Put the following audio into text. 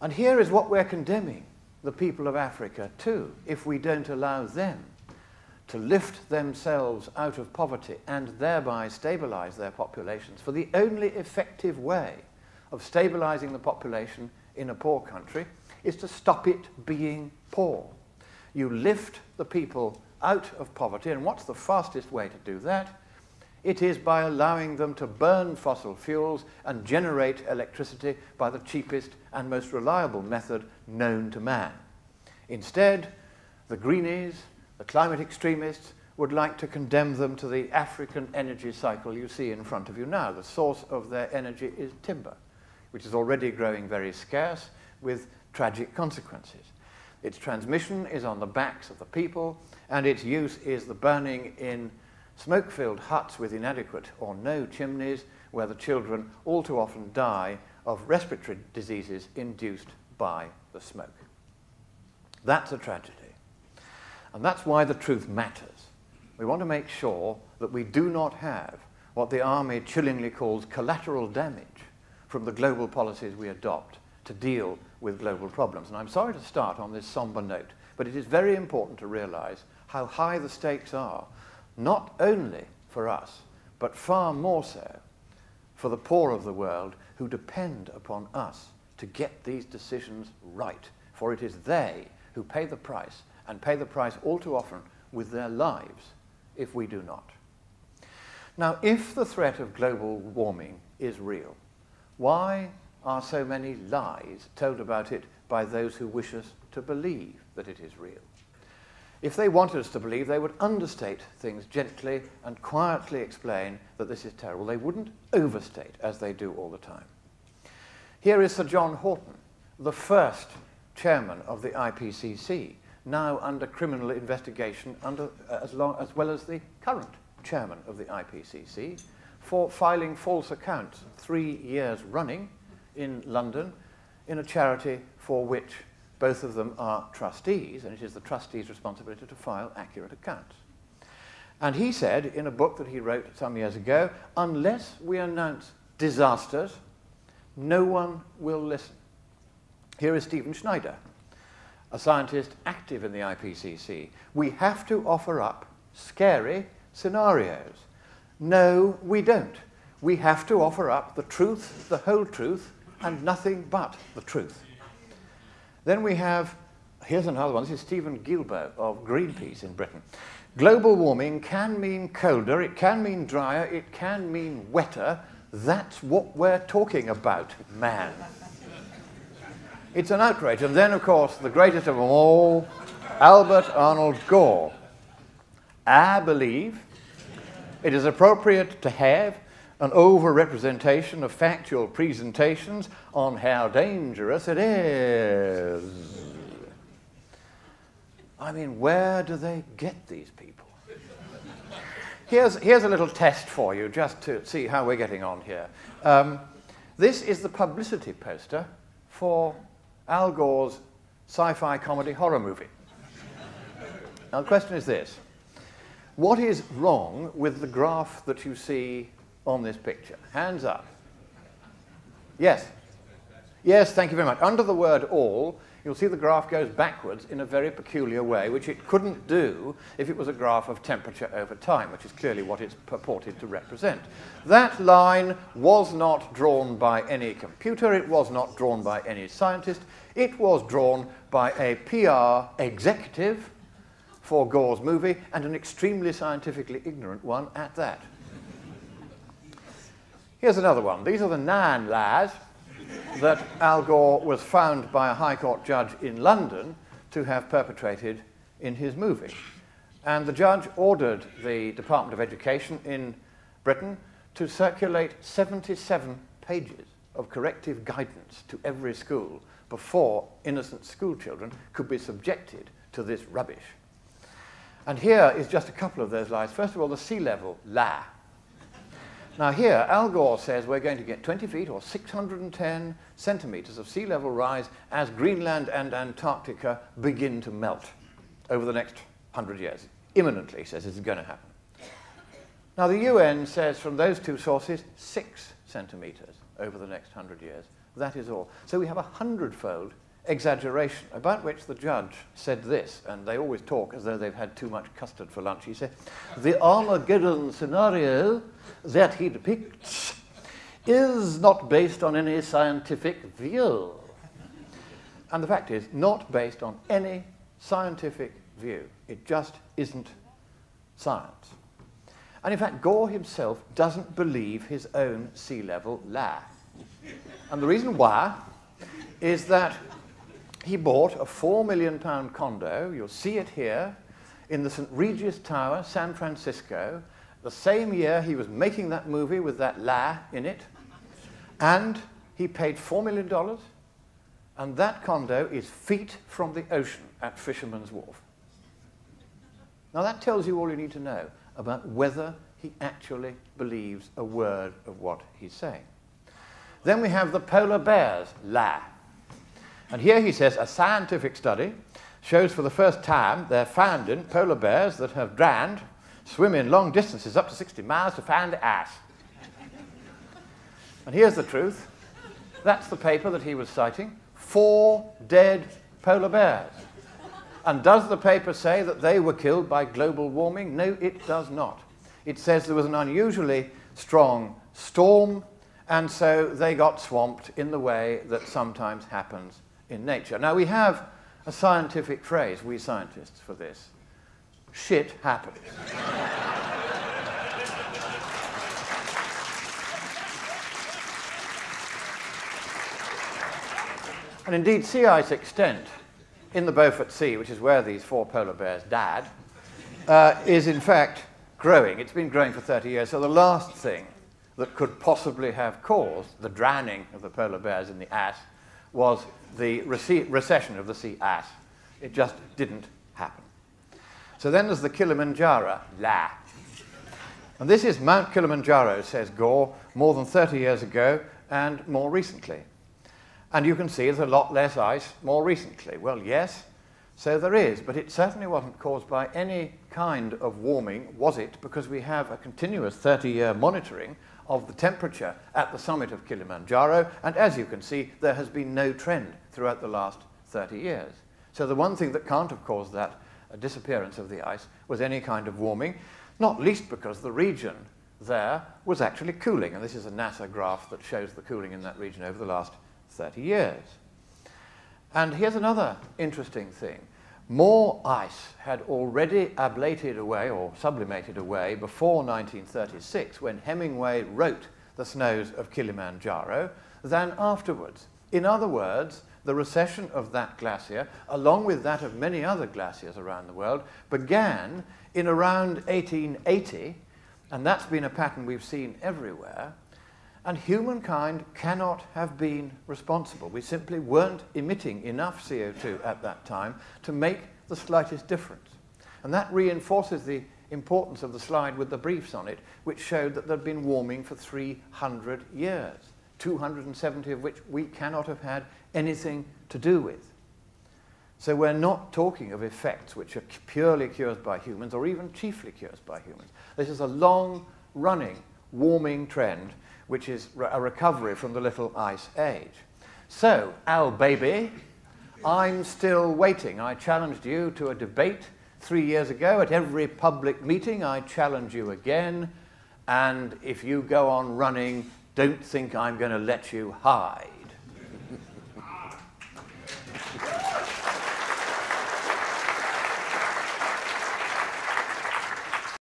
And here is what we're condemning the people of Africa to, if we don't allow them to lift themselves out of poverty and thereby stabilize their populations. For the only effective way of stabilizing the population in a poor country is to stop it being poor. You lift the people out of poverty, and what's the fastest way to do that? It is by allowing them to burn fossil fuels and generate electricity by the cheapest and most reliable method known to man. Instead, the greenies, the climate extremists, would like to condemn them to the African energy cycle you see in front of you now. The source of their energy is timber, which is already growing very scarce with tragic consequences. Its transmission is on the backs of the people, and its use is the burning in smoke-filled huts with inadequate or no chimneys, where the children all too often die of respiratory diseases induced by the smoke. That's a tragedy. And that's why the truth matters. We want to make sure that we do not have what the army chillingly calls collateral damage from the global policies we adopt to deal with global problems. And I'm sorry to start on this somber note, but it is very important to realize how high the stakes are, not only for us, but far more so for the poor of the world who depend upon us to get these decisions right. For it is they who pay the price, and pay the price all too often with their lives if we do not. Now, if the threat of global warming is real, why are so many lies told about it by those who wish us to believe that it is real? If they wanted us to believe, they would understate things gently and quietly explain that this is terrible. They wouldn't overstate, as they do all the time. Here is Sir John Horton, the first chairman of the IPCC, now under criminal investigation as well as the current chairman of the IPCC, for filing false accounts 3 years running in London in a charity for which both of them are trustees, and it is the trustees' responsibility to file accurate accounts. And he said in a book that he wrote some years ago, unless we announce disasters, no one will listen. Here is Stephen Schneider, a scientist active in the IPCC. We have to offer up scary scenarios. No, we don't. We have to offer up the truth, the whole truth, and nothing but the truth. Then we have, here's another one, this is Stephen Guilbeault of Greenpeace in Britain. Global warming can mean colder, it can mean drier, it can mean wetter. That's what we're talking about, man. It's an outrage. And then, of course, the greatest of them all, Albert Arnold Gore. I believe it is appropriate to have an over-representation of factual presentations on how dangerous it is. I mean, where do they get these people? Here's a little test for you, just to see how we're getting on here. This is the publicity poster for Al Gore's sci-fi comedy horror movie. Now, the question is this. What is wrong with the graph that you see on this picture? Hands up. Yes. Yes, thank you very much. Under the word all, you'll see the graph goes backwards in a very peculiar way, which it couldn't do if it was a graph of temperature over time, which is clearly what it's purported to represent. That line was not drawn by any computer, it was not drawn by any scientist, it was drawn by a PR executive for Gore's movie, and an extremely scientifically ignorant one at that. Here's another one. These are the 9 lies that Al Gore was found by a High Court judge in London to have perpetrated in his movie. And the judge ordered the Department of Education in Britain to circulate 77 pages of corrective guidance to every school before innocent school children could be subjected to this rubbish. And here is just a couple of those lies. First of all, the sea level lie. Now here, Al Gore says we're going to get 20 feet or 610 centimeters of sea level rise as Greenland and Antarctica begin to melt over the next 100 years. Imminently, he says, this is going to happen. Now the UN says from those two sources, 6 centimeters over the next 100 years. That is all. So we have a 100-fold exaggeration, about which the judge said this, and they always talk as though they've had too much custard for lunch. He said, the Armageddon scenario that he depicts is not based on any scientific view. And the fact is, not based on any scientific view. It just isn't science. And in fact, Gore himself doesn't believe his own sea level lie. And the reason why is that he bought a £4 million condo, you'll see it here, in the St. Regis Tower, San Francisco, the same year he was making that movie with that lie in it, and he paid $4 million, and that condo is feet from the ocean at Fisherman's Wharf. Now that tells you all you need to know about whether he actually believes a word of what he's saying. Then we have the polar bears lie. And here he says, a scientific study shows for the first time they're found in polar bears that have drowned, swim in long distances up to 60 miles to find the ice. And here's the truth. That's the paper that he was citing. 4 dead polar bears. And does the paper say that they were killed by global warming? No, it does not. It says there was an unusually strong storm, and so they got swamped in the way that sometimes happens in nature. Now, we have a scientific phrase, we scientists, for this. Shit happens. And indeed, sea ice extent in the Beaufort Sea, which is where these 4 polar bears died, is in fact growing. It's been growing for 30 years. So the last thing that could possibly have caused the drowning of the polar bears in the ice was the recession of the sea ice. It just didn't happen. So then there's the Kilimanjaro lie. And this is Mount Kilimanjaro, says Gore, more than 30 years ago and more recently. And you can see there's a lot less ice more recently. Well, yes, so there is, but it certainly wasn't caused by any kind of warming, was it? Because we have a continuous 30-year monitoring of the temperature at the summit of Kilimanjaro, and as you can see, there has been no trend throughout the last 30 years. So the one thing that can't have caused that disappearance of the ice was any kind of warming, not least because the region there was actually cooling, and this is a NASA graph that shows the cooling in that region over the last 30 years. And here's another interesting thing. More ice had already ablated away or sublimated away before 1936, when Hemingway wrote The Snows of Kilimanjaro, than afterwards. In other words, the recession of that glacier, along with that of many other glaciers around the world, began in around 1880, and that's been a pattern we've seen everywhere. And humankind cannot have been responsible. We simply weren't emitting enough CO2 at that time to make the slightest difference. And that reinforces the importance of the slide with the briefs on it, which showed that there'd been warming for 300 years, 270 of which we cannot have had anything to do with. So we're not talking of effects which are purely caused by humans or even chiefly caused by humans. This is a long-running warming trend which is a recovery from the little ice age. So, Al baby, I'm still waiting. I challenged you to a debate 3 years ago. At every public meeting, I challenge you again. And if you go on running, don't think I'm going to let you hide.